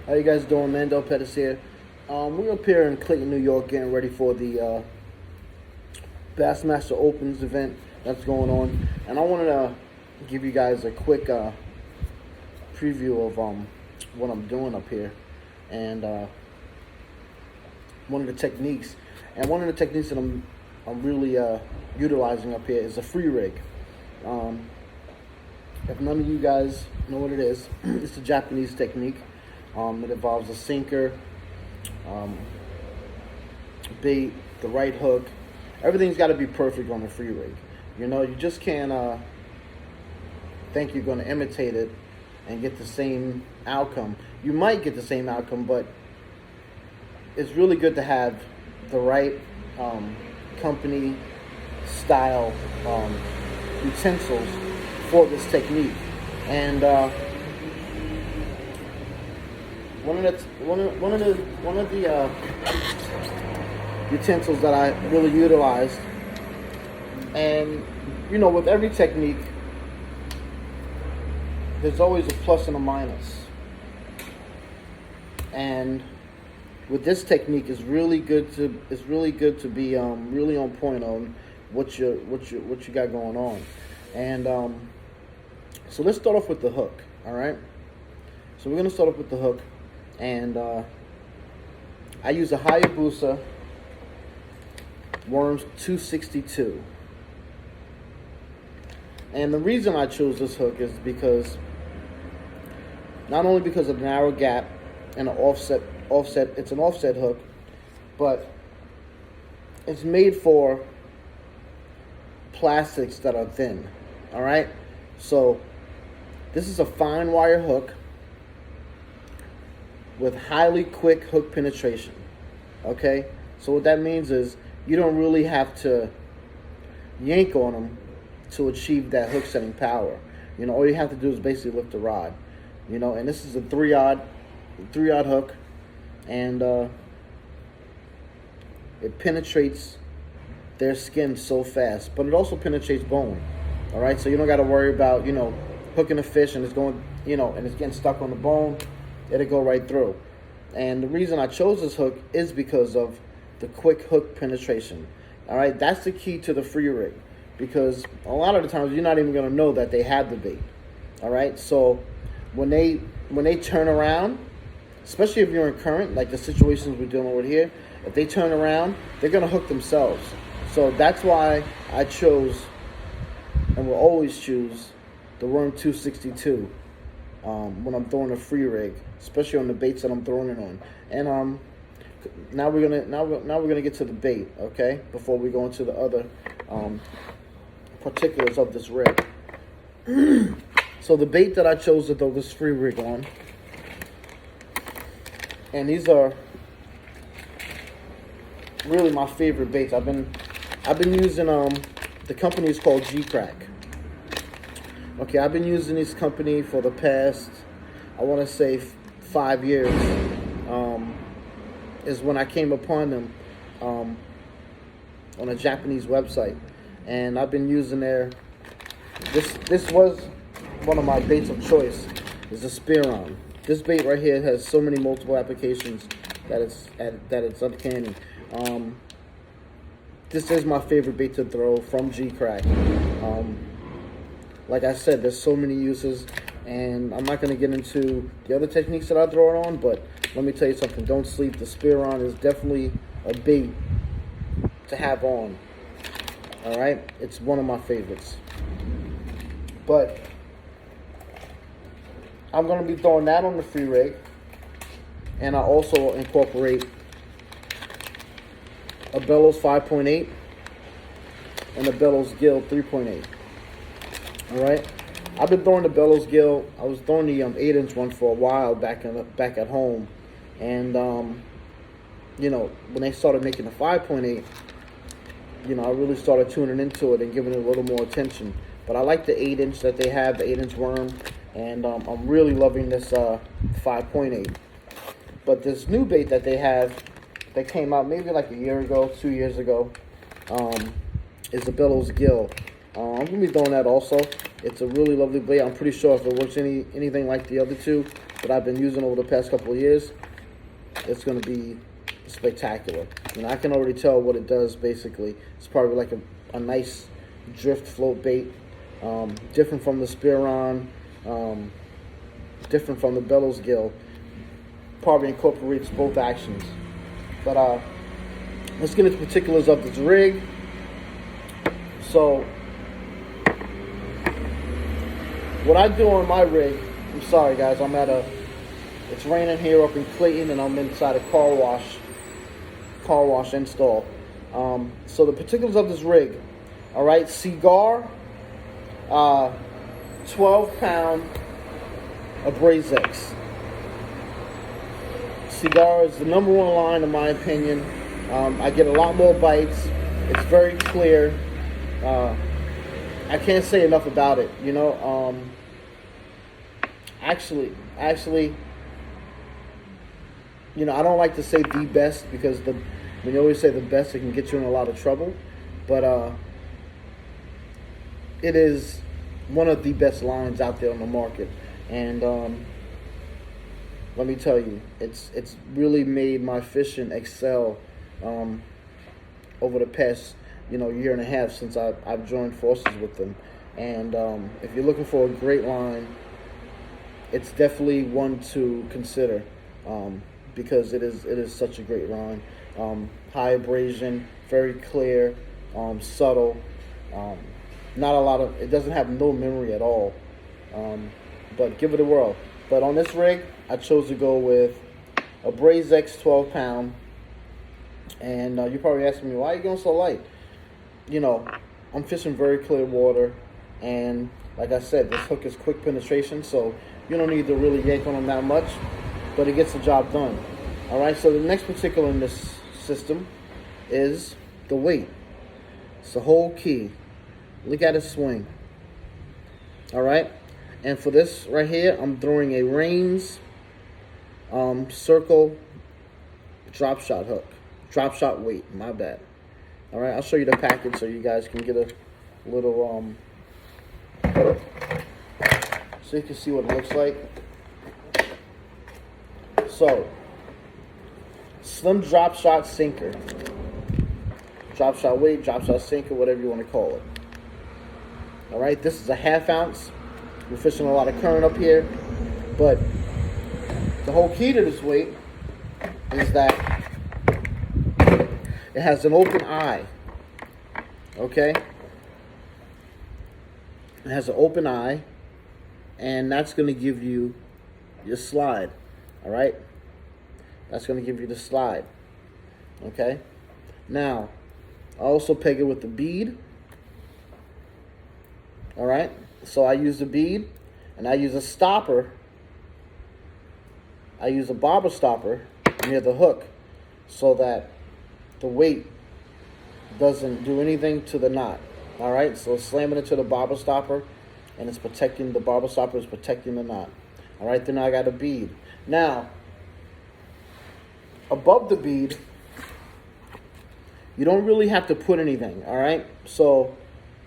How you guys doing? Mando Pettis here. We're up here in Clayton, New York, getting ready for the Bassmaster Opens event that's going on, and I wanted to give you guys a quick preview of what I'm doing up here, and one of the techniques, that I'm really utilizing up here is a free rig. If none of you guys know what it is, it's a Japanese technique. It involves a sinker, bait, the right hook. Everything's got to be perfect on the free rig. You know, you just can't think you're going to imitate it and get the same outcome. You might get the same outcome, but it's really good to have the right company style utensils for this technique. And one of the utensils that I really utilized, and you know, with every technique, there's always a plus and a minus. And with this technique, it's really good to be really on point on what you got going on. And so let's start off with the hook. All right. So we're gonna start off with the hook, and I use a Hayabusa Worms 262. And the reason I chose this hook is because not only because of the narrow gap and an offset, it's an offset hook, but it's made for plastics that are thin. All right, so this is a fine wire hook with highly quick hook penetration. Okay, so what that means is you don't really have to yank on them to achieve that hook setting power. You know, all you have to do is basically lift the rod. You know, and this is a 3-aught hook, and it penetrates their skin so fast, but it also penetrates bone. All right, so you don't got to worry about, you know, hooking a fish and it's going, you know, and it's getting stuck on the bone. It'll go right through. And the reason I chose this hook is because of the quick hook penetration. All right, that's the key to the free rig, because a lot of the times you're not even going to know that they have the bait. All right, so when they turn around, especially if you're in current, like the situations we're dealing with here, if they turn around, they're going to hook themselves. So that's why I chose, and will always choose, the Worm 262 when I'm throwing a free rig, especially on the baits that I'm throwing it on. And now we're gonna get to the bait, okay? Before we go into the other particulars of this rig. So the bait that I chose to throw this free rig on, and these are really my favorite baits. I've been using the company is called G-Crack. Okay, I've been using this company for the past, I want to say 5 years. Is when I came upon them on a Japanese website, and I've been using their. This was one of my baits of choice. Is the Spearon. This bait right here has so many multiple applications that it's uncanny. This is my favorite bait to throw from G-Crack. Like I said, there's so many uses, and I'm not going to get into the other techniques that I throw it on, but let me tell you something. Don't sleep. The Spearon is definitely a bait to have on. All right? It's one of my favorites. But I'm going to be throwing that on the free rig, and I also incorporate a Bellows 5.8 and a Bellows Gill 3.8. All right, I've been throwing the Bellows Gill. I was throwing the 8-inch one for a while back at home, and you know, when they started making the 5.8, you know, I really started tuning into it and giving it a little more attention. But I like the 8-inch that they have, the 8-inch worm, and I'm really loving this 5.8. But this new bait that they have, that came out maybe like a year ago, 2 years ago, is the Bellows Gill. I'm going to be throwing that also. It's a really lovely blade. I'm pretty sure if it works anything like the other two, that I've been using over the past couple of years, it's going to be spectacular. I can already tell what it does. Basically, it's probably like a nice drift float bait, different from the Spearon, different from the Bellows Gill. Probably incorporates both actions. But let's get into particulars of this rig. So what I do on my rig, I'm sorry guys, it's raining here up in Clayton, and I'm inside a car wash install. So the particulars of this rig, all right, Seaguar, 12-pound AbrazX. Seaguar is the number one line in my opinion. I get a lot more bites. It's very clear. I can't say enough about it. Actually, I don't like to say the best, because when you always say the best, it can get you in a lot of trouble. But it is one of the best lines out there on the market, and let me tell you, it's really made my fishing excel over the past year and a half since I've joined forces with them. And if you're looking for a great line, it's definitely one to consider, because it is such a great line. High abrasion, very clear, subtle. Not a lot of, it doesn't have no memory at all. But give it a whirl. But on this rig, I chose to go with a AbrazX 12-pound. And you're probably asking me, why are you going so light? I'm fishing very clear water, and like I said, this hook is quick penetration, so you don't need to really yank on them that much, but it gets the job done. All right, so the next particular in this system is the weight. It's the whole key. Look at it swing. All right, and for this right here, I'm throwing a Rains circle drop shot hook. Drop shot weight, my bad. All right, I'll show you the package so you guys can get a little, so you can see what it looks like. So, slim drop shot sinker. Drop shot weight, drop shot sinker, whatever you want to call it. All right, this is a 1/2 ounce. We're fishing a lot of current up here, but the whole key to this weight is that it has an open eye, okay? It has an open eye, and that's going to give you your slide, all right? That's going to give you the slide, okay? Now, I also peg it with the bead, all right? So I use the bead, and I use a stopper. I use a bobber stopper near the hook so that the weight doesn't do anything to the knot. All right, so slamming it to the bobber stopper, and it's protecting, the bobber stopper is protecting the knot. All right, then I got a bead. Now, above the bead, you don't really have to put anything. All right, so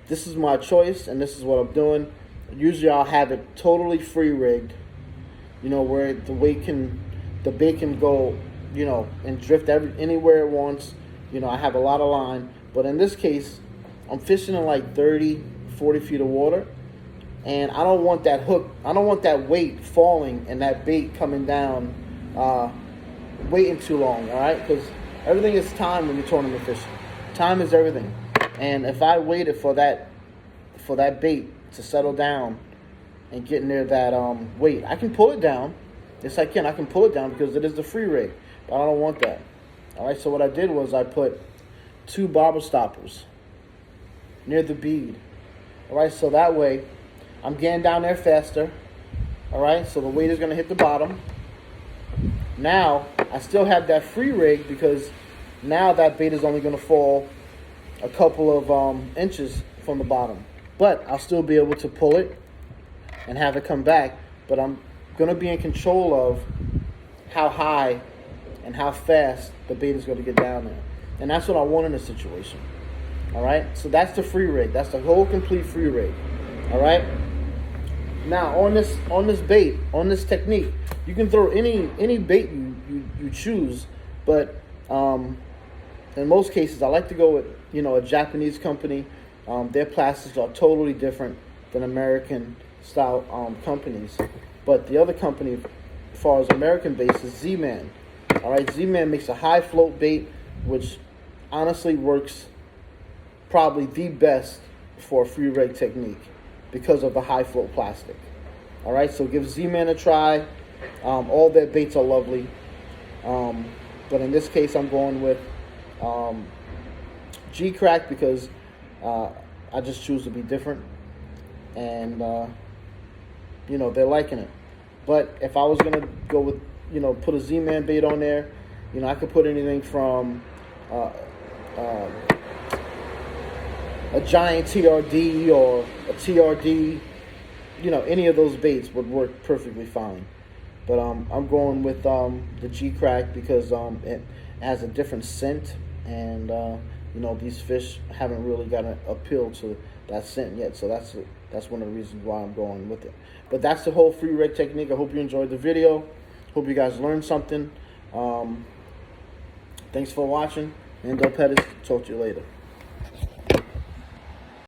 this is my choice, and this is what I'm doing. Usually I'll have it totally free rigged, where the bait can go, and drift anywhere it wants. I have a lot of line, but in this case, I'm fishing in like 30, 40 feet of water, and I don't want that hook, I don't want that weight falling and that bait coming down, waiting too long, all right? Because everything is time when you're tournament fishing. Time is everything, and if I waited for that bait to settle down and get near that weight, I can pull it down. Yes, I can. I can pull it down because it is the free rig, but I don't want that. All right, so what I did was I put 2 bobber stoppers near the bead. All right, so that way I'm getting down there faster. All right, so the weight is going to hit the bottom. Now, I still have that free rig because now that bait is only going to fall a couple of inches from the bottom. But I'll still be able to pull it and have it come back. But I'm going to be in control of how high and how fast the bait is going to get down there. And that's what I want in this situation. All right? So that's the free rig. That's the whole complete free rig. All right? Now, on this bait, on this technique, You can throw any bait you choose, but in most cases, I like to go with a Japanese company. Their plastics are totally different than American style companies. But the other company, as far as American base, is Z-Man. All right, Z-Man makes a high float bait, which honestly works probably the best for a free rig technique because of the high float plastic. All right, so give Z-Man a try. All their baits are lovely, but in this case, I'm going with G-Crack because I just choose to be different, and they're liking it. But if I was gonna go with put a Z-Man bait on there, I could put anything from a giant TRD or a TRD. Any of those baits would work perfectly fine. But I'm going with the G-Crack because it has a different scent, and these fish haven't really got an appeal to that scent yet. So that's one of the reasons why I'm going with it. But that's the whole free rig technique. I hope you enjoyed the video. Hope you guys learned something. Thanks for watching. And Del Pettis, talk to you later.